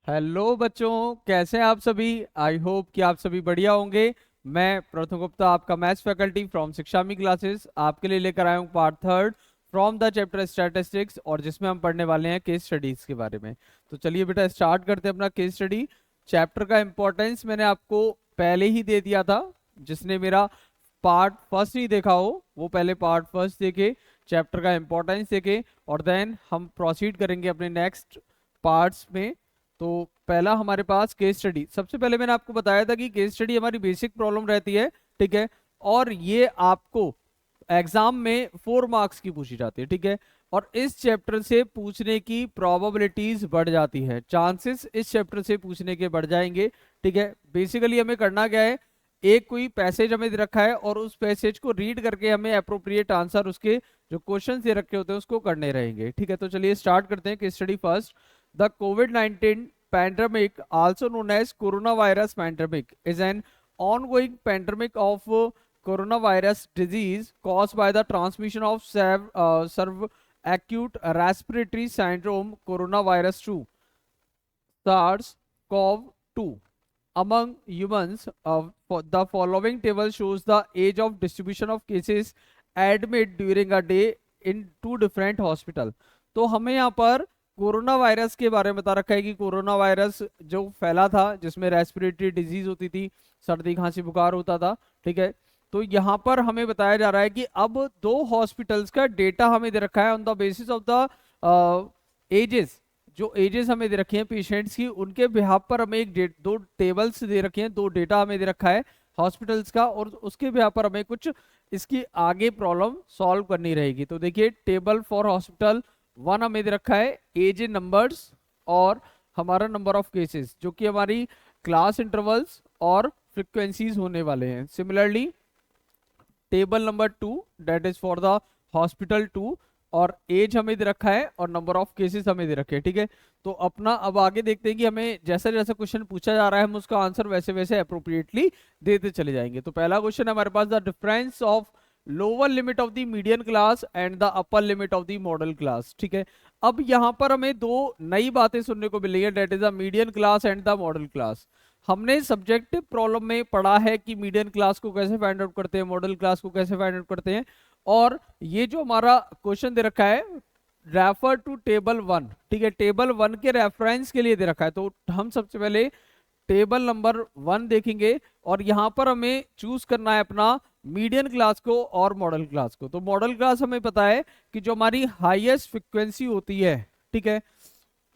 Hello बच्चों, कैसे हैं आप सभी। आई होप कि आप सभी बढ़िया होंगे। मैं प्रथम गुप्ता, आपका मैथ्स फैकल्टी फ्रॉम शिक्षामी क्लासेस, आपके लिए लेकर आया हूँ part third from the chapter statistics, और जिसमें हम पढ़ने वाले हैं केस स्टडीज के बारे में। तो चलिए बेटा स्टार्ट करते हैं अपना केस स्टडी। चैप्टर का इंपॉर्टेंस मैंने आपको पहले ही दे दिया था। जिसने मेरा पार्ट फर्स्ट नहीं देखा हो वो पहले पार्ट फर्स्ट देखे, चैप्टर का इंपॉर्टेंस देखे, और देन हम प्रोसीड करेंगे अपने नेक्स्ट पार्ट्स में। तो पहला हमारे पास केस स्टडी। सबसे पहले मैंने आपको बताया था कि केस स्टडी हमारी बेसिक प्रॉब्लम रहती है, ठीक है। और ये आपको एग्जाम में 4 मार्क्स की पूछी जाती है, ठीक है। और इस चैप्टर से पूछने की प्रोबेबिलिटीज बढ़ जाती है, चांसेस इस चैप्टर से पूछने के बढ़ जाएंगे, ठीक है। बेसिकली हमें करना क्या है, एक कोई पैसेज हमें दे रखा है और उस पैसेज को रीड करके हमें अप्रोप्रिएट आंसर उसके जो क्वेश्चन दे रखे होते हैं उसको करने रहेंगे, ठीक है। तो चलिए स्टार्ट करते हैं case study first. The covid pandemic, also known as coronavirus pandemic, is an ongoing pandemic of coronavirus disease caused by the transmission of acute respiratory syndrome coronavirus 2 SARS-CoV-2 among humans. The following table shows the age of distribution of cases admitted during a day in two different hospital। तो हमें यहाँ पर corona virus के बारे में बता रखा है कि कोरोना वायरस जो फैला था जिसमें रेस्पिरेटरी डिजीज होती थी, सर्दी खांसी बुखार होता था, ठीक है। तो यहाँ पर हमें बताया जा रहा है कि अब 2 हॉस्पिटल्स का डेटा हमें दे रखा है on the basis of the ages. जो एजेस हमें दे रखी हैं पेशेंट्स की, उनके बिहाफ पर हमें दो टेबल्स दे रखे हैं, दो डेटा हमें दे रखा है हॉस्पिटल्स का, और उसके बिहाफ पर हमें कुछ इसकी आगे प्रॉब्लम सॉल्व करनी रहेगी। तो देखिए टेबल फॉर हॉस्पिटल 1 हमें दे रखा है एज नंबर्स और हमारा नंबर ऑफ केसेस, जो कि हमारी क्लास इंटरवल्स और फ्रिक्वेंसीज होने वाले हैं। Similarly table number 2 that is for the hospital 2, और एज हमें दे रखा है और नंबर ऑफ केसेस हमें दे रखे हैं, ठीक है। तो अपना अब आगे देखते हैं कि हमें जैसा जैसा क्वेश्चन पूछा जा रहा है हम उसका आंसर वैसे वैसे अप्रोप्रिएटली देते चले जाएंगे। तो पहला क्वेश्चन हमारे पास, the difference of lower limit of the median class and the upper limit of the modal class, ठीक है। अब यहाँ पर हमें दो नई बातें सुनने को मिली है, that is the median class and the modal class. हमने सब्जेक्टिव प्रॉब्लम में पढ़ा है कि मीडियन क्लास को कैसे फाइंड आउट करते हैं, मॉडल क्लास को कैसे फाइंड आउट करते हैं, और ये जो हमारा क्वेश्चन दे रखा है रेफर टू टेबल 1, ठीक है, टेबल 1 के रेफरेंस के लिए दे रखा है। तो हम सबसे पहले टेबल नंबर 1 देखेंगे और यहाँ पर हमें चूज करना है अपना मीडियन क्लास को और मॉडल क्लास को। तो मॉडल क्लास हमें पता है कि जो हमारी हाईएस्ट फ्रिक्वेंसी होती है, ठीक है।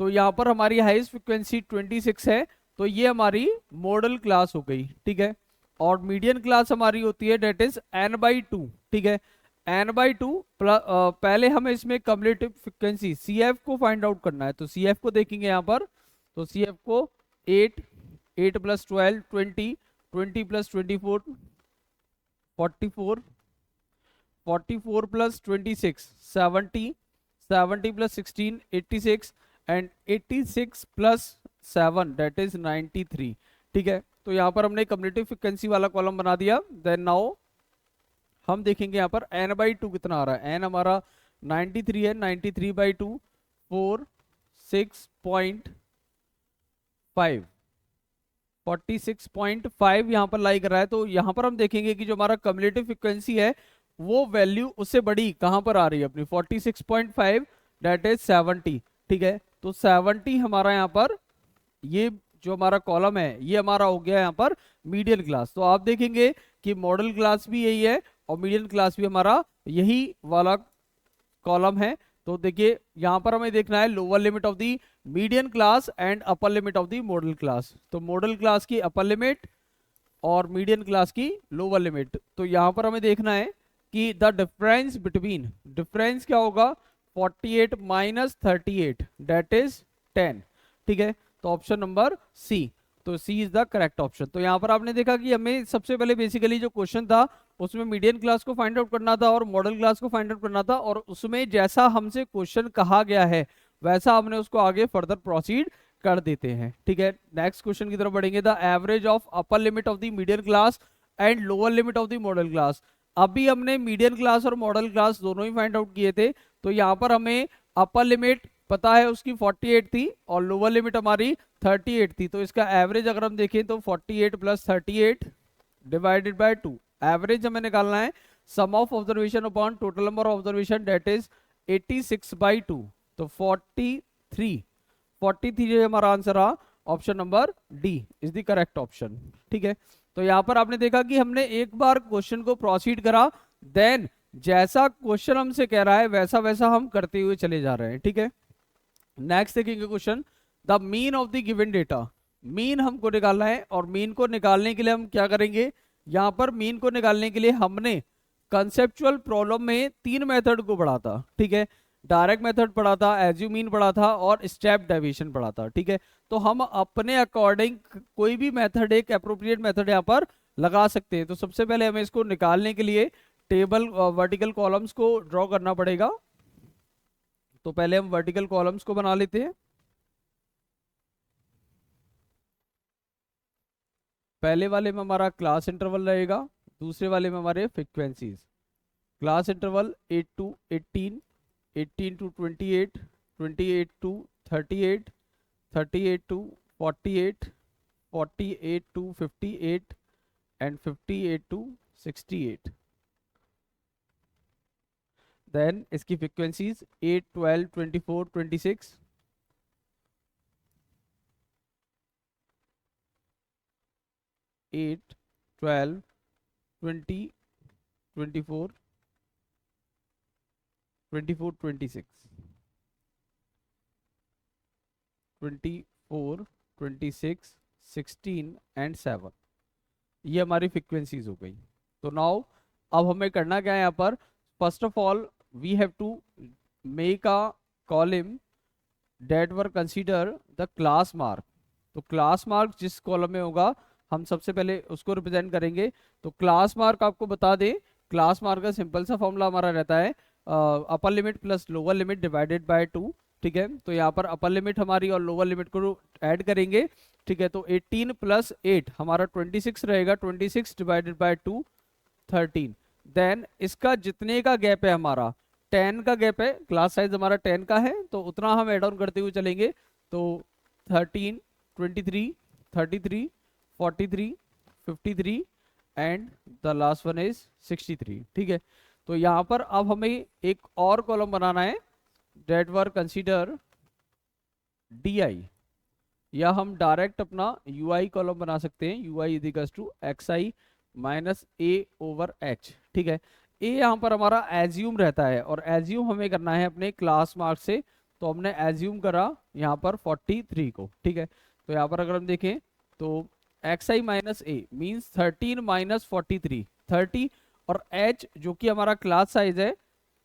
तो यहाँ पर हमारी हाईएस्ट फ्रिक्वेंसी 26 है, तो ये हमारी मॉडल क्लास हो गई, ठीक है। और मीडियन क्लास हमारी होती है डेट इज n/2, ठीक है। n/2 पहले हमें इसमें कम्युलेटिव फ्रिक्वेंसी CF को फाइंड आउट करना है। तो CF को देखेंगे यहाँ पर, तो CF को 8 8 + 12 20 20 + 24 44 44 + 26 70 70 + 16 86 एंड 86 + 7 दैट इज 93, ठीक है। तो यहाँ पर हमने कम्युलेटिव फ्रिक्वेंसी वाला कॉलम बना दिया। देन नाउ हम देखेंगे यहाँ पर n/2 कितना आ रहा है। n हमारा 93 है, 93/2 46.5 46.5 यहाँ पर लाई कर रहा है। तो यहाँ पर हम देखेंगे कि जो हमारा कम्युलेटिव फ्रिक्वेंसी है वो वैल्यू उससे बड़ी कहाँ पर आ रही है अपनी 46.5 दैट इज 70, ठीक है। तो 70 हमारा यहाँ पर ये जो हमारा कॉलम है ये हमारा हो गया यहाँ पर मीडियन क्लास। तो आप देखेंगे कि मॉडल क्लास भी यही है और मीडियन क्लास भी हमारा यही वाला कॉलम है। तो देखिए यहाँ पर हमें देखना है lower limit of the median class and upper limit of the model class. तो मॉडल क्लास की अपर लिमिट और मीडियन क्लास की लोअर लिमिट। तो यहाँ पर हमें देखना है कि द डिफरेंस बिटवीन, डिफरेंस क्या होगा 48 - 38 दैट इज 10, ठीक है। तो ऑप्शन नंबर सी, तो सी इज द करेक्ट ऑप्शन। तो यहाँ पर आपने देखा कि हमें सबसे पहले बेसिकली जो क्वेश्चन था उसमें मीडियन क्लास को फाइंड आउट करना था और मॉडल क्लास को फाइंड आउट करना था, और उसमें जैसा हमसे क्वेश्चन कहा गया है वैसा हमने उसको आगे फर्दर प्रोसीड कर देते हैं, ठीक है। नेक्स्ट क्वेश्चन की तरफ बढ़ेंगे। The average of upper limit of the median class and lower limit of the modal class. अभी हमने मीडियन क्लास और मॉडल क्लास दोनों ही फाइंड आउट किए थे, तो यहाँ पर हमें अपर लिमिट पता है उसकी 48 थी और लोअर लिमिट हमारी 38 थी, तो इसका एवरेज अगर हम देखें तो 48 प्लस 38 डिवाइडेड बाय 2, एवरेज हमें निकालना है sum of observation upon total number of observation, that is 86/2, तो 43 हमारा आंसर आ, option number D is the correct option. ठीक है, तो यहाँ पर आपने देखा कि हमने एक बार क्वेश्चन को प्रोसीड करा, देन जैसा क्वेश्चन हमसे कह रहा है वैसा वैसा हम करते हुए चले जा रहे हैं। ठीक है, नेक्स्ट देखेंगे question, the mean of the given data. Mean हमको निकालना है और मीन को निकालने के लिए हम क्या करेंगे, यहाँ पर मीन को निकालने के लिए हमने कंसेप्चुअल प्रॉब्लम में 3 मेथड को पढ़ा था। ठीक है, डायरेक्ट मेथड पढ़ा था, एज्यूम मीन पढ़ा था और स्टेप डेविएशन पढ़ा था। ठीक है, तो हम अपने अकॉर्डिंग कोई भी मेथड, एक अप्रोप्रिएट मेथड यहाँ पर लगा सकते हैं। तो सबसे पहले हमें इसको निकालने के लिए टेबल वर्टिकल कॉलम्स को ड्रॉ करना पड़ेगा। तो पहले हम वर्टिकल कॉलम्स को बना लेते हैं। पहले वाले में हमारा क्लास इंटरवल रहेगा, दूसरे वाले में हमारे frequencies. Class interval 8 to 18, 18 to 28, 28 to 38, 38 to 48, 48 to 58 and 58 to 68। Then इसकी फ्रीक्वेंसीज 8, 12, 24, 26, 8, 12, 20, 24, 24, 26, 24, 26, 16 एंड 7, ये हमारी फ्रीक्वेंसीज हो गई। तो नाउ अब हमें करना क्या है यहाँ पर, first of all we have to make a column that were consider the class mark. तो क्लास मार्क जिस कॉलम में होगा हम सबसे पहले उसको रिप्रेजेंट करेंगे। तो क्लास मार्क आपको बता दें, क्लास मार्क का सिंपल सा फॉर्मूला हमारा रहता है upper limit plus lower limit divided by 2। ठीक है, तो यहाँ पर अपर लिमिट हमारी और लोअर लिमिट को ऐड करेंगे। ठीक है, तो 18 प्लस 8 हमारा 26 रहेगा, 26 डिवाइडेड बाय 2 13। देन इसका जितने का गैप है हमारा 10 का गैप है, क्लास साइज हमारा 10 का है, तो उतना हम एड ऑन करते हुए चलेंगे। तो 13, 23, 33, 43, 53 and the last one is 63। ठीक है, तो यहाँ पर अब हमें एक और कॉलम बनाना है डेट वर कंसीडर DI, या हम डायरेक्ट अपना UI कॉलम बना सकते हैं, UI is equals to XI minus A over H। ठीक है, A यहाँ पर हमारा एज्यूम रहता है और एज्यूम हमें करना है अपने क्लास मार्क से, तो हमने एज्यूम करा यहाँ पर 43 को। ठीक है, तो यहाँ पर अगर हम देखें तो XI minus A means 13 minus 43, 30 और H जो कि हमारा क्लास साइज है,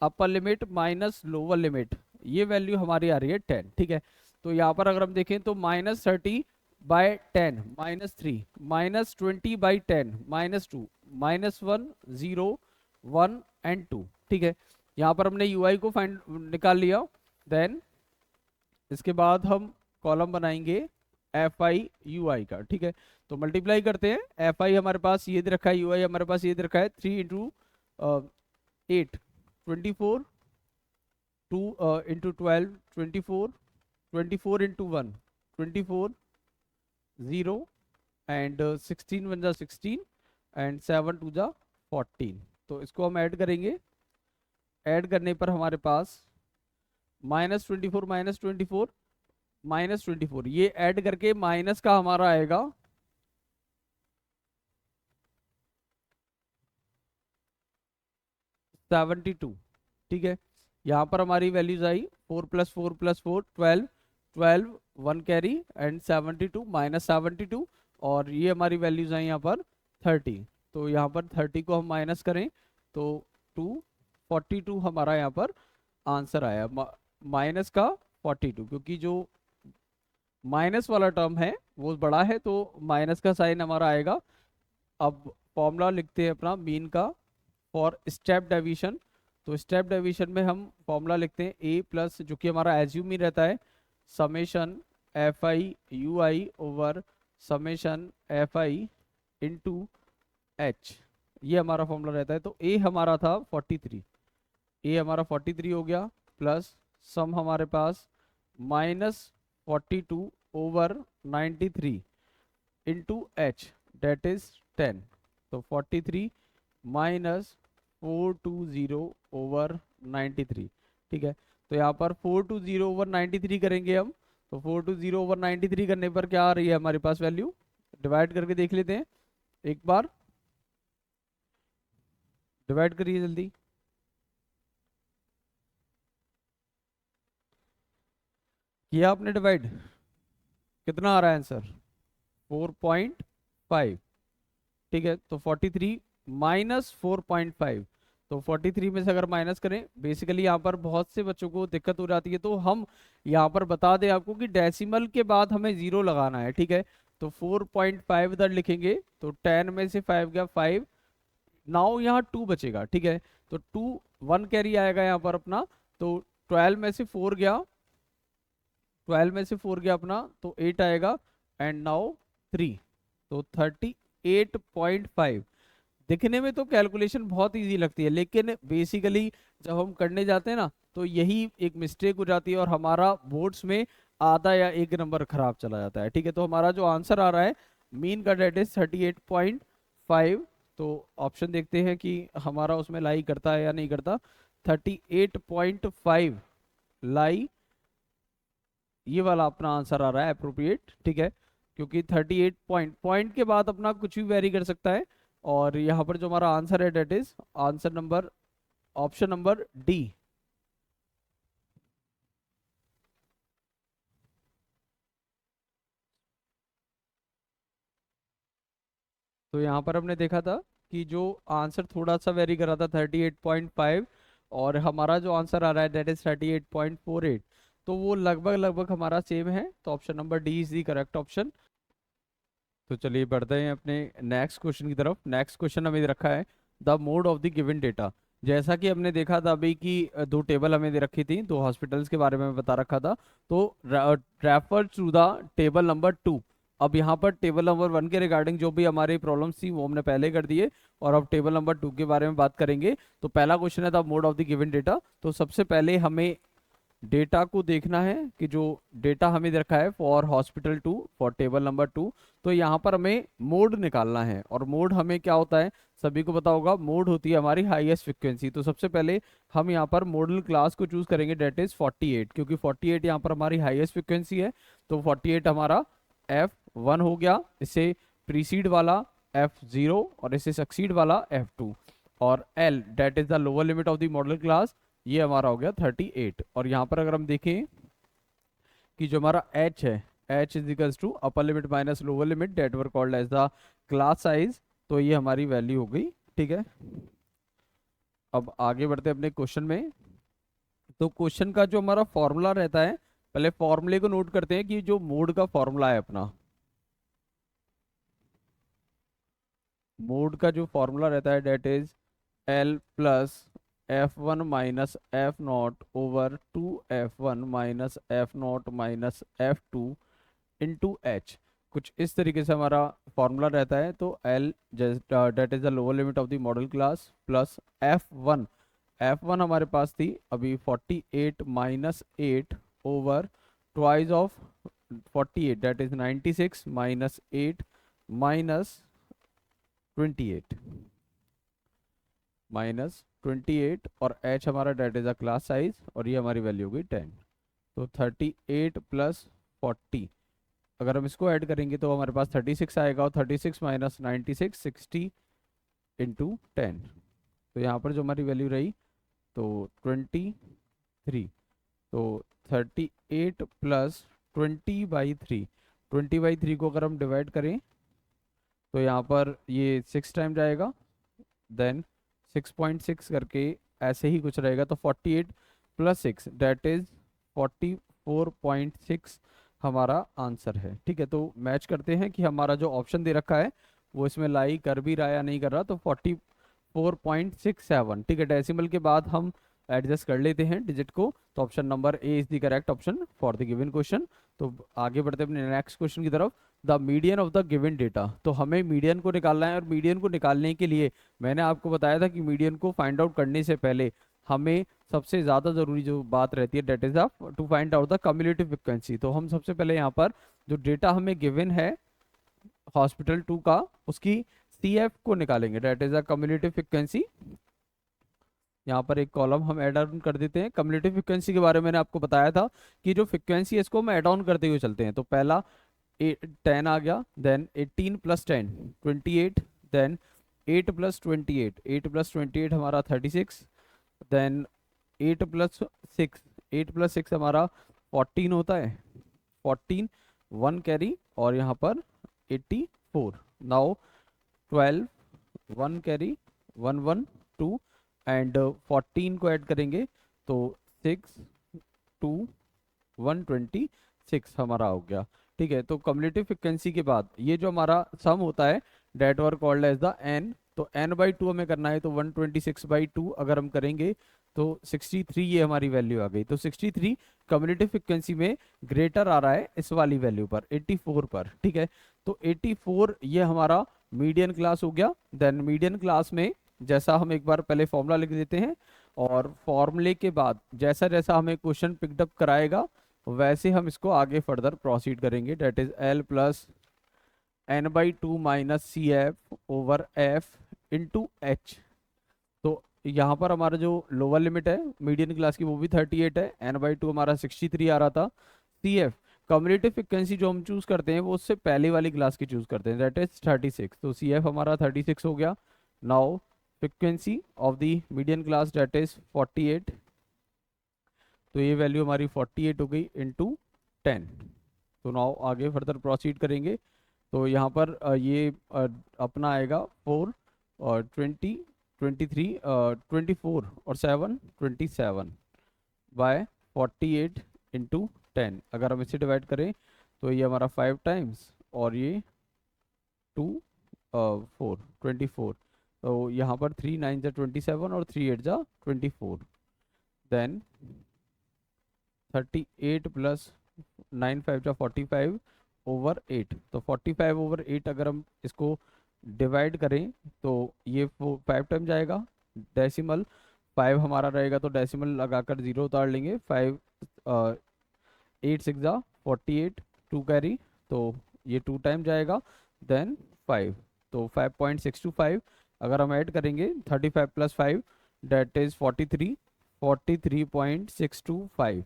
अपर लिमिट माइनस लोअर लिमिट, ये वैल्यू हमारी आ रही है 10। ठीक है, तो यहाँ पर अगर हम देखें तो -30 बाय 10 -3, -20 बाई 10 -2, -1, 0, 1 एंड 2। ठीक है, यहाँ पर हमने UI को फाइंड निकाल लिया। देन इसके बाद हम कॉलम बनाएंगे FI UI का। ठीक है, तो मल्टीप्लाई करते हैं, FI हमारे पास ये दे रखा है, UI हमारे पास ये दे रखा है, 3 इंटू 8 24, 2 इंटू 12 24, 24 इंटू 1 24, 0 एंड 16 1 जा 16 एंड 7 2 जा 14। तो इसको हम ऐड करेंगे, ऐड करने पर हमारे पास -24 -24 -24, ये ऐड करके माइनस का हमारा आएगा 72। ठीक है, यहाँ पर हमारी वैल्यूज आई 4 + 4 + 4 12, 12 1 कैरी एंड 72 -72, और ये हमारी वैल्यूज आई यहाँ पर 30। तो यहाँ पर 30 को हम माइनस करें तो 242 हमारा यहाँ पर आंसर आया, माइनस का 42, क्योंकि जो माइनस वाला टर्म है वो बड़ा है तो माइनस का साइन हमारा आएगा। अब फॉर्मूला लिखते हैं अपना मीन का फॉर स्टेप डेविएशन। तो स्टेप डेविएशन में हम फॉर्मूला लिखते हैं A प्लस, जो कि हमारा एज्यूम ही रहता है, summation FI UI over summation FI into H, ये हमारा फॉर्मूला रहता है। तो A हमारा था 43, A हमारा 43 हो गया, प्लस सम हमारे पास minus 42/93 into H that is 10। तो 43 माइनस 420/93। ठीक है, तो यहाँ पर 420/93 करेंगे हम। तो 420/93 करने पर क्या आ रही है हमारे पास वैल्यू, डिवाइड करके देख लेते हैं एक बार। डिवाइड करिए जल्दी। किया आपने डिवाइड, कितना आ रहा है आंसर, 4.5। ठीक है, तो 43 माइनस 4.5। तो 43 में से अगर माइनस करें, बेसिकली यहाँ पर बहुत से बच्चों को दिक्कत हो जाती है, तो हम यहाँ पर बता दें आपको कि डेसिमल के बाद हमें जीरो लगाना है। ठीक है, तो 4.5 इधर लिखेंगे, तो 10 में से 5 गया 5, नाउ यहाँ 2 बचेगा। ठीक है, तो 2 1 कैरी आएगा यहाँ पर अपना, तो 12 में से 4 गया, 12 में से 4 गया अपना, तो 8 आएगा, एंड नाउ 3, तो 38.5। दिखने में तो कैलकुलेशन बहुत इजी लगती है, लेकिन बेसिकली जब हम करने जाते हैं ना, तो यही एक मिस्टेक हो जाती है और हमारा बोर्ड्स में आधा या एक नंबर खराब चला जाता है। ठीक है, तो हमारा जो आंसर आ रहा है मीन का डेट इज 38.5। तो ऑप्शन देखते हैं कि हमारा उसमें लाई करता है या नहीं करता। 38.5 लाई, ये वाला अपना आंसर आ रहा है अप्रोप्रिएट। ठीक है, क्योंकि 38 पॉइंट के बाद अपना कुछ भी वेरी कर सकता है। और यहाँ पर जो हमारा आंसर है that is answer number, option number D. तो यहाँ पर हमने देखा था कि जो आंसर थोड़ा सा वेरी कर रहा था 38.5, और हमारा जो आंसर आ रहा है डेट इज 38.48, तो वो लगभग लगभग हमारा सेम है। तो option number D is the correct option. तो चलिए बढ़ते हैं अपने नेक्स्ट क्वेश्चन की तरफ। नेक्स्ट क्वेश्चन हमें दे रखा है the mode of the given data. जैसा कि हमने देखा था अभी कि दो टेबल हमें दे रखी थी, दो हॉस्पिटल्स के बारे में बता रखा था। तो refer to the table number 2। अब यहाँ पर टेबल नंबर 1 के रिगार्डिंग जो भी हमारी प्रॉब्लम्स थी वो हमने पहले कर दिए, और अब टेबल नंबर 2 के बारे में बात करेंगे। तो पहला क्वेश्चन है the mode of the given data. तो सबसे पहले हमें डेटा को देखना है कि जो डेटा हमें दे रखा है for hospital 2, for table number 2। तो यहाँ पर हमें मोड निकालना है, और मोड हमें क्या होता है सभी को पता होगा, मोड होती है हमारी हाईएस्ट फ्रिक्वेंसी। तो सबसे पहले हम यहाँ पर मॉडल क्लास को चूज करेंगे डेट इज 48, क्योंकि 48 यहाँ पर हमारी हाईएस्ट फ्रिक्वेंसी है। तो 48 हमारा F1 हो गया, इससे प्रीसीड वाला F0, और इससे सक्सीड वाला F2। और L that is the lower limit of the modal class, ये हमारा हो गया 38। और यहाँ पर अगर हम देखें कि जो हमारा h है, h is equals to upper limit minus lower limit that were called as the class size, तो ये हमारी वैल्यू हो गई। ठीक है, अब आगे बढ़ते हैं अपने क्वेश्चन में। तो क्वेश्चन का जो हमारा फॉर्मूला रहता है, पहले फॉर्मूले को नोट करते हैं कि जो मोड का फॉर्मूला है अपना, मोड का जो फॉर्मूला रहता है that is L plus F1 minus F0/2F1 minus F0 minus F2 into H. कुछ इस तरीके से हमारा फॉर्मूला रहता है। तो L that is the lower limit of the modal class plus F1, F1 हमारे पास थी अभी 48 minus 8 over twice of 48 that is 96 minus 8 minus 28, minus 28, और h हमारा that is a class size, और ये हमारी वैल्यू होगी 10। तो 38 प्लस 40, अगर हम इसको ऐड करेंगे तो हमारे पास 36 आएगा, और 36 माइनस 96 60 इंटू 10। तो यहाँ पर जो हमारी वैल्यू रही तो 23। तो 38 प्लस 20/3, 20/3 को अगर हम डिवाइड करें तो यहाँ पर ये 6 टाइम जाएगा, देन 6.6 करके ऐसे ही कुछ रहेगा। तो 48 प्लस 6 डेट इज 44.6 हमारा आंसर है। ठीक है, तो मैच करते हैं कि हमारा जो ऑप्शन दे रखा है वो इसमें लाई कर भी रहा है या नहीं कर रहा। तो 44.67, ठीक है, डेसिमल के बाद हम एडजस्ट कर लेते हैं डिजिट को। तो option number A is the correct option for the given question. तो आगे बढ़ते हैं अपने नेक्स्ट क्वेश्चन की तरफ। The median of the given data. तो हमें मीडियन को निकालना है, और मीडियन को निकालने के लिए मैंने आपको बताया था कि मीडियन को फाइंड आउट करने से पहले हमें सबसे ज़्यादा ज़रूरी जो बात रहती है that is to find out the cumulative frequency. तो हम सबसे पहले यहाँ पर जो डेटा हमें गिवन है हॉस्पिटल 2 का, उसकी CF को निकालेंगे, that is the cumulative frequency. यहाँ पर एक कॉलम हम ऐड ऑन कर देते हैं। कम्युलेटिव फ्रिक्वेंसी के बारे में मैंने आपको बताया था कि जो फ्रिक्वेंसी है इसको हम ऐड ऑन करते हुए चलते हैं। तो पहला 10 आ गया, then 18 plus 10 28, then 8 plus 28, 8 plus 28 हमारा 36, देन 8 प्लस 6, 8 प्लस 6 हमारा 14 होता है, 14 1 कैरी, और यहाँ पर 84। नाउ 12 1 कैरी 1 1 2 एंड 14 को ऐड करेंगे तो 6 2 126 हमारा हो गया। ठीक है, तो कम्युलेटिव फ्रिक्वेंसी के बाद ये जो हमारा सम होता है that were called as the N. तो n/2 हमें करना है, तो 126/2 अगर हम करेंगे तो 63 ये हमारी वैल्यू आ गई। तो 63 कम्युलेटिव फ्रिक्वेंसी में ग्रेटर आ रहा है इस वाली वैल्यू पर, 84 पर। ठीक है, तो 84 ये हमारा मीडियन क्लास हो गया। देन मीडियन क्लास में जैसा हम एक बार पहले फॉर्मूला लिख देते हैं, और फॉर्मूले के बाद जैसा जैसा हमें क्वेश्चन पिकअप कराएगा वैसे हम इसको आगे फर्दर प्रोसीड करेंगे। That is L plus n/2 minus CF over F into H। तो यहाँ पर हमारा जो लोअर लिमिट है मीडियन क्लास की वो भी 38 है, n/2 हमारा 63 आ रहा था। CF कम्युलेटिव फ्रिक्वेंसी जो हम चूज करते हैं वो उससे पहले वाली क्लास की चूज करते हैं, दैट इज 36। तो CF हमारा 36 हो गया। Now frequency of the median class that is 48, तो ये वैल्यू हमारी 48 हो गई इंटू 10। तो नाउ आगे फर्दर प्रोसीड करेंगे। तो यहाँ पर ये अपना आएगा 4 और 20 23 24 और 7 27 बाय 48 इंटू 10। अगर हम इसे डिवाइड करें तो ये हमारा 5 टाइम्स और ये 2 4 24। तो यहाँ पर 3 9 जा 27 और 3 8 जा 24, देन 38 प्लस 9 5 जा 45 ओवर 8। तो 45 ओवर 8 अगर हम इसको डिवाइड करें तो ये 5 टाइम जाएगा, डेसिमल 5 हमारा रहेगा तो डेसिमल लगाकर 0 उतार लेंगे। 5 8 6 जा 48, 2 कैरी, तो ये 2 टाइम जाएगा, देन 5। तो 5.625 अगर हम ऐड करेंगे 35 प्लस 5 डेट इज 43, 43.625।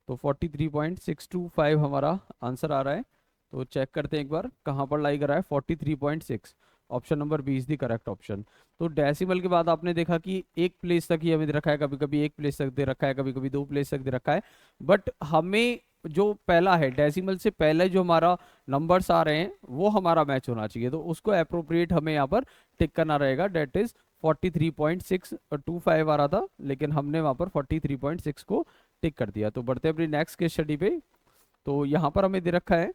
तो 43.625 हमारा आंसर आ रहा है। तो चेक करते हैं एक बार कहाँ पर लाई कर रहा है, 43.6। Option number B is the correct option. तो डेसिमल के बाद आपने देखा कि एक प्लेस तक ही हमें दे रखा है, कभी कभी एक प्लेस तक दे रखा है, कभी कभी 2 प्लेस तक दे रखा है, बट हमें जो पहला है डेसिमल से पहले जो हमारा नंबर्स आ रहे हैं वो हमारा मैच होना चाहिए, तो उसको अप्रोप्रिएट हमें यहाँ पर टिक करना रहेगा। डेट इज 43.625 आ रहा था, लेकिन हमने वहाँ पर 43.6 को टिक कर दिया। तो बढ़ते हैं अपनी नेक्स्ट केस स्टडी पे। तो यहाँ पर हमें दे रखा है,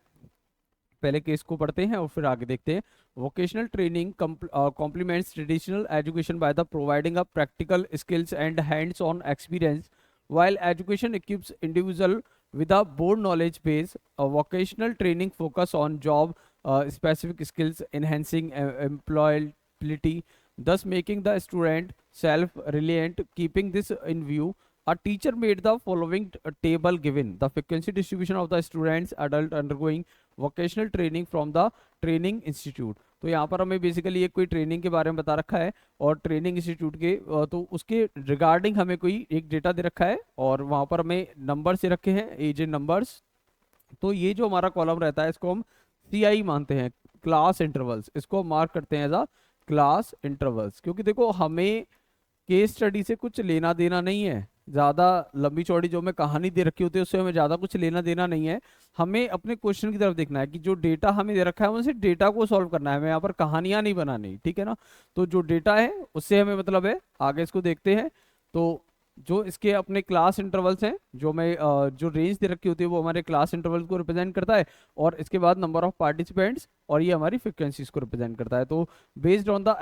पहले केस को पढ़ते हैं और फिर आगे देखते हैं। Vocational training complements traditional education by the providing of practical skills and hands-on experience, while education equips individual with a broad knowledge base. A vocational training focus on job specific skills, enhancing employability, thus making the student self-reliant. Keeping this in view, a teacher made the following table given the frequency distribution of the students adult undergoing vocational training from the training institute. तो यहाँ पर हमें basically एक कोई training के बारे में बता रखा है और ट्रेनिंग इंस्टीट्यूट के तो उसके रिगार्डिंग हमें कोई एक डेटा दे रखा है और वहाँ पर हमें नंबर से रखे हैं एज नंबर्स। तो ये जो हमारा कॉलम रहता है इसको हम CI मानते हैं, क्लास इंटरवल्स, इसको हम मार्क करते हैं एज अ क्लास इंटरवल्स, क्योंकि देखो हमें केस स्टडी से कुछ लेना देना नहीं है, ज़्यादा लंबी चौड़ी जो हमें कहानी दे रखी होती है उससे हमें ज़्यादा कुछ लेना देना नहीं है। हमें अपने क्वेश्चन की तरफ देखना है कि जो डेटा हमें दे रखा है उनसे डेटा को सॉल्व करना है, हमें यहाँ पर कहानियाँ नहीं बनानी, ठीक है ना। तो जो डेटा है उससे हमें मतलब है। आगे इसको देखते हैं। तो जो इसके अपने क्लास इंटरवल्स हैं, जो मैं जो रेंज दे रखी होती है वो हमारे क्लास इंटरवल्स को रिप्रेजेंट करता है, और इसके बाद नंबर ऑफ पार्टिसिपेंट्स और ये हमारी फ्रिक्वेंसीज को रिप्रेजेंट करता है। तो based on the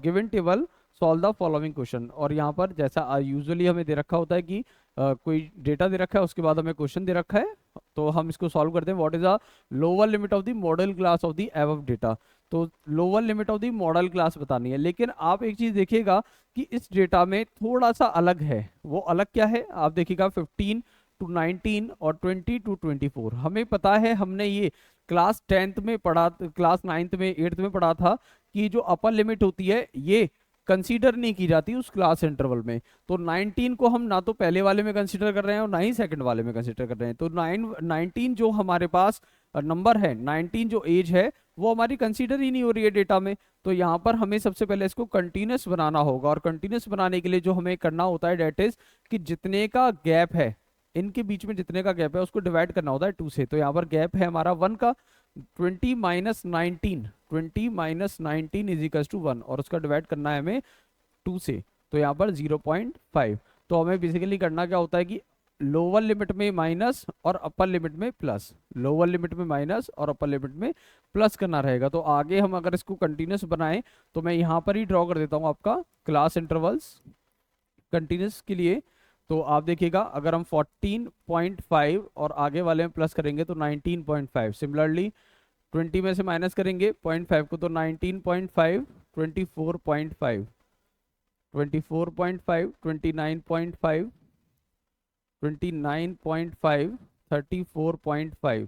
given table solve the following question. और यहाँ पर जैसा यूजुअली हमें दे रखा होता है कि कोई डेटा दे रखा है उसके बाद हमें क्वेश्चन दे रखा है, तो हम इसको सॉल्व करते हैं। What is the lower limit of the modal class of the above data. तो lower limit of the modal class बतानी है। लेकिन आप एक चीज देखिएगा कि इस डेटा में थोड़ा सा अलग है। वो अलग क्या है आप देखिएगा, 15 टू 19 और 20 टू 24। हमें पता है, हमने ये क्लास 10th में पढ़ा, क्लास 9th में 8th में पढ़ा था कि जो अपर लिमिट होती है ये कंसीडर नहीं की जाती उस क्लास इंटरवल में। तो 19 को हम ना तो पहले वाले में कंसीडर कर रहे हैं और ना ही सेकंड वाले में कंसीडर कर रहे हैं। तो 19 जो हमारे पास नंबर है, 19 जो एज है वो हमारी कंसीडर ही नहीं हो रही है डेटा में। तो यहाँ पर हमें सबसे पहले इसको कंटिन्यूस बनाना होगा, और कंटिन्यूस बनाने के लिए जो हमें करना होता है डेट इज कि जितने का गैप है, इनके बीच में जितने का गैप है उसको डिवाइड करना होता है 2 से। तो यहाँ पर गैप है हमारा 1 का, 20 - 19 इज इक्वल टू 1, और उसका डिवाइड करना है हमें 2 से। तो यहाँ पर 0.5। तो हमें बेसिकली करना क्या होता है कि लोअर लिमिट में माइनस और अपर लिमिट में प्लस, लोअर लिमिट में माइनस और अपर लिमिट में प्लस करना रहेगा। तो आगे हम अगर इसको कंटिन्यूस बनाएं तो मैं यहाँ पर ही ड्रॉ कर देता हूँ आपका क्लास इंटरवल्स कंटिन्यूस के लिए। तो आप देखिएगा अगर हम 14.5 और आगे वाले में प्लस करेंगे तो 19.5। सिमिलरली 20 में से माइनस करेंगे 0.5 को तो 19.5, 24.5, 24.5, 29.5, 29.5, 34.5,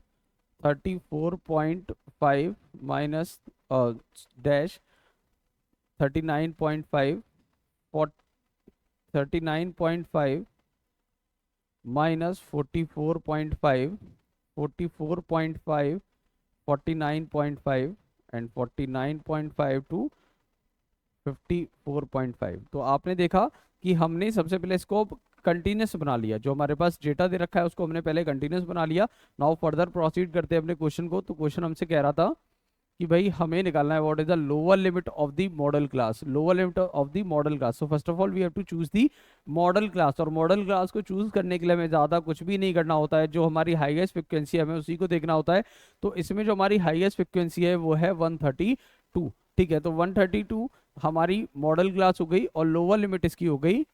34.5 minus dash 39.5, 39.5 minus 44.5, 44.5, 49.5 and 49.5 to 54.5। तो आपने देखा कि हमने सबसे पहले इसको कंटिन्यूस बना लिया, जो हमारे पास डेटा दे रखा है उसको हमने पहले कंटिन्यूस बना लिया। नाउ फर्दर प्रोसीड करते हैं अपने क्वेश्चन को। तो क्वेश्चन हमसे कह रहा था कि भाई हमें निकालना है what is the lower limit of the modal class, lower limit of the modal class. So first of all we have to choose the modal class, और मॉडल क्लास को चूज करने के लिए हमें ज्यादा कुछ भी नहीं करना होता है, जो हमारी हाईएस्ट फ्रिक्वेंसी है हमें उसी को देखना होता है। तो इसमें जो हमारी हाईएस्ट फ्रिक्वेंसी है वो है 132। ठीक है, तो 132 हमारी मॉडल क्लास हो गई और लोअर लिमिट इसकी हो गई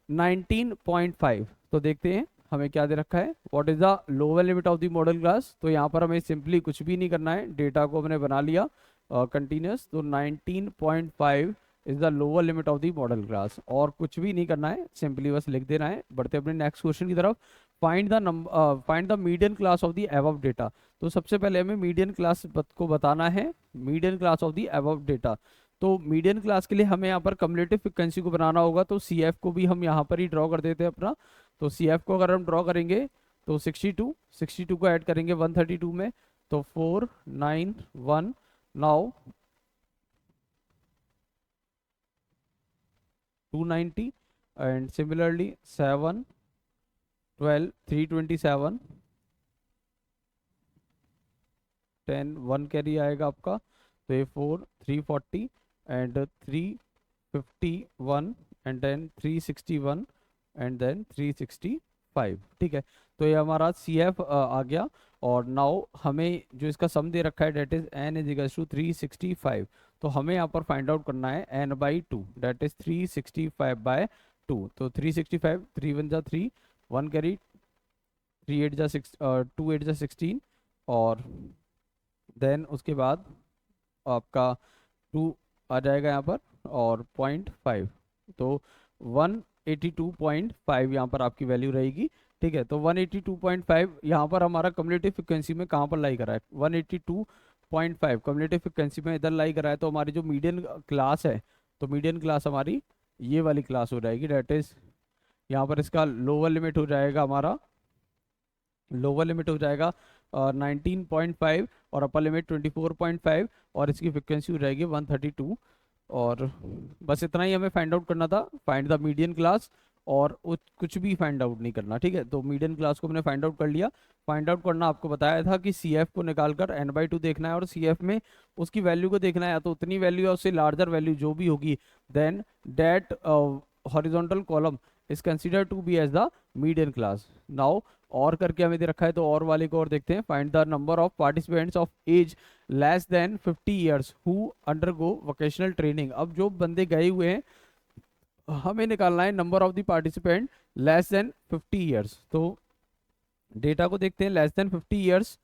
19.5। तो देखते हैं हमें क्या दे रखा है, what is the lower limit of the modal class. तो यहाँ पर हमें सिंपली कुछ भी नहीं करना है, डेटा को हमने बना लिया कंटिन्यूस। तो 19.5 is the lower limit of the modal class, और कुछ भी नहीं करना है, सिंपली बस लिख देना है। बढ़ते अपने नेक्स्ट क्वेश्चन की तरफ। Find the median class of the above data. तो सबसे पहले हमें मीडियन क्लास को बताना है, median class of the above data. तो मीडियन क्लास के लिए हमें यहाँ पर कम्युलेटिव फ्रिक्वेंसी को बनाना होगा। तो सी एफ को भी हम यहाँ पर ही ड्रॉ कर देते हैं अपना। तो सी एफ को अगर हम ड्रॉ करेंगे तो 62 को ऐड करेंगे 132 में, तो 491। नाउ 290 एंड सिमिलरली 7, 12, 327, 10, 1 कैरी आएगा आपका। तो ये 4, 340 and 351 and then 361 and then 365। ठीक है, तो ये हमारा सी एफ आ गया। और नाउ हमें जो इसका सम दे रखा है that is n is equal to 365। तो हमें यहाँ पर फाइंड आउट करना है n/2, डेट इज 365/2। तो 365, 3 1 जा 3, 1 कैरी, 3 8 जा 6, 2 8 जा 16, और देन उसके बाद आपका 2 आ जाएगा यहाँ पर, और 0.5। तो 182.5 यहाँ पर आपकी वैल्यू रहेगी। ठीक है, तो 182.5 यहाँ पर हमारा कम्युलेटिव फ्रिक्वेंसी में कहाँ पर लाई करा है, 182.5 कम्युलेटिव फ्रिक्वेंसी में इधर लाई करा है। तो हमारी जो मीडियन क्लास है, तो मीडियन क्लास हमारी ये वाली क्लास हो जाएगी, डेट इज यहाँ पर इसका लोअर लिमिट हो जाएगा हमारा, लोअर लिमिट हो जाएगा 19.5 और अपर लिमिट 24.5, और इसकी फ्रिक्वेंसी हो जाएगी 132। और बस इतना ही हमें फाइंड आउट करना था, फाइंड द मीडियन क्लास, और कुछ भी फाइंड आउट नहीं करना। ठीक है, तो मीडियन क्लास को हमने फाइंड आउट कर लिया। फाइंड आउट करना आपको बताया था कि सी एफ को निकालकर n/2 देखना है, और सी एफ में उसकी वैल्यू को देखना है, या तो उतनी वैल्यू या उससे लार्जर वैल्यू जो भी होगी, then that horizontal column is consider to be as the median class. Now और करके हमें दे रखा है, तो और वाले को और देखते हैं। Find the number of participants of age less than 50 years who undergo vocational training. अब जो बंदे गए हुए हैं, हमें निकालना है number of the participant less than 50 years. तो डेटा को देखते हैं, लेस देन 50 ईयर्स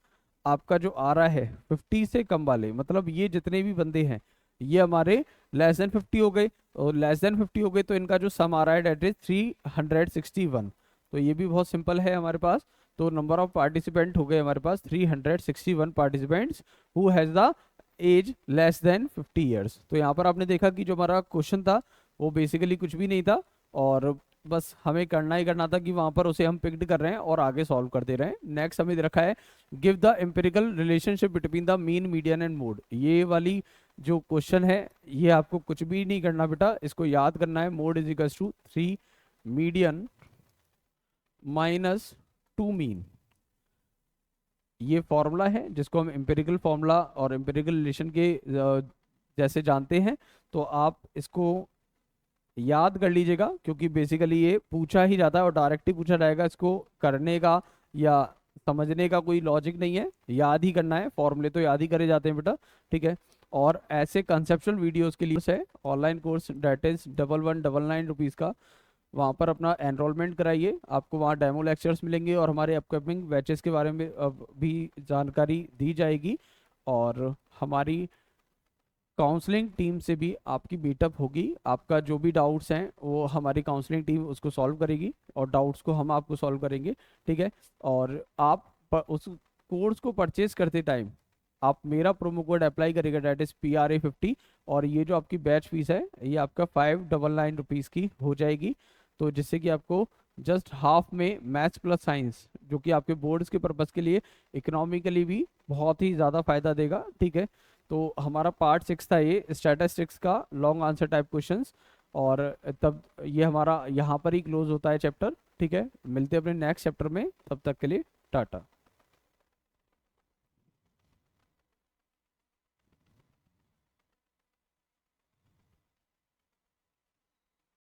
आपका जो आ रहा है 50 से कम वाले, मतलब ये जितने भी बंदे हैं ये हमारे लेस देन 50 हो गए, और लेस देन 50 हो गए तो इनका जो सम आ रहा है डेट इज 361। तो ये भी बहुत सिंपल है हमारे पास। तो नंबर ऑफ पार्टिसिपेंट हो गए हमारे पास 361 participants who has the age less than 50 years. तो यहाँ पर आपने देखा कि जो हमारा क्वेश्चन था वो बेसिकली कुछ भी नहीं था, और बस हमें करना ही करना था कि वहां पर उसे हम पिक्ड कर रहे हैं और आगे सॉल्व करते रहे। नेक्स्ट हमें दे रखा है give the empirical relationship between the mean median and mode. ये वाली जो क्वेश्चन है ये आपको कुछ भी नहीं करना बेटा, इसको याद करना है। Mode is equal to 3 median minus 2 mean, ये फॉर्मूला है जिसको हम एम्पिरिकल फॉर्मूला और एम्पिरिकल रिलेशन के जैसे जानते हैं। तो आप इसको याद कर लीजिएगा, क्योंकि बेसिकली ये पूछा ही जाता है और डायरेक्ट ही पूछा जाएगा। इसको करने का या समझने का कोई लॉजिक नहीं है, याद ही करना है। फॉर्मूले तो याद ही करे जाते हैं बेटा, ठीक है। और ऐसे कंसेप्चुअल वीडियोस के लिए है online course that is 1199 rupees का, वहाँ पर अपना एनरोलमेंट कराइए। आपको वहाँ डेमो लेक्चर्स मिलेंगे और हमारे अपकमिंग बैचेस के बारे में भी जानकारी दी जाएगी, और हमारी काउंसलिंग टीम से भी आपकी मीटअप होगी। आपका जो भी डाउट्स हैं वो हमारी काउंसलिंग टीम उसको सॉल्व करेगी और डाउट्स को हम आपको सॉल्व करेंगे, ठीक है। और आप उस कोर्स को परचेज करते टाइम आप मेरा प्रोमो कोड अप्लाई करेगा, डेट इज PRA50, और ये जो आपकी बैच फीस है ये आपका 599 रुपीज़ की हो जाएगी। तो जिससे कि आपको जस्ट हाफ में मैथ्स प्लस साइंस, जो कि आपके बोर्ड्स के पर्पज़ के लिए इकोनॉमिकली भी बहुत ही ज़्यादा फायदा देगा, ठीक है। तो हमारा पार्ट 6 था ये स्टैटिस्टिक्स का लॉन्ग आंसर टाइप क्वेश्चंस, और तब ये हमारा यहाँ पर ही क्लोज होता है चैप्टर, ठीक है। मिलते हैं अपने नेक्स्ट चैप्टर में, तब तक के लिए टाटा।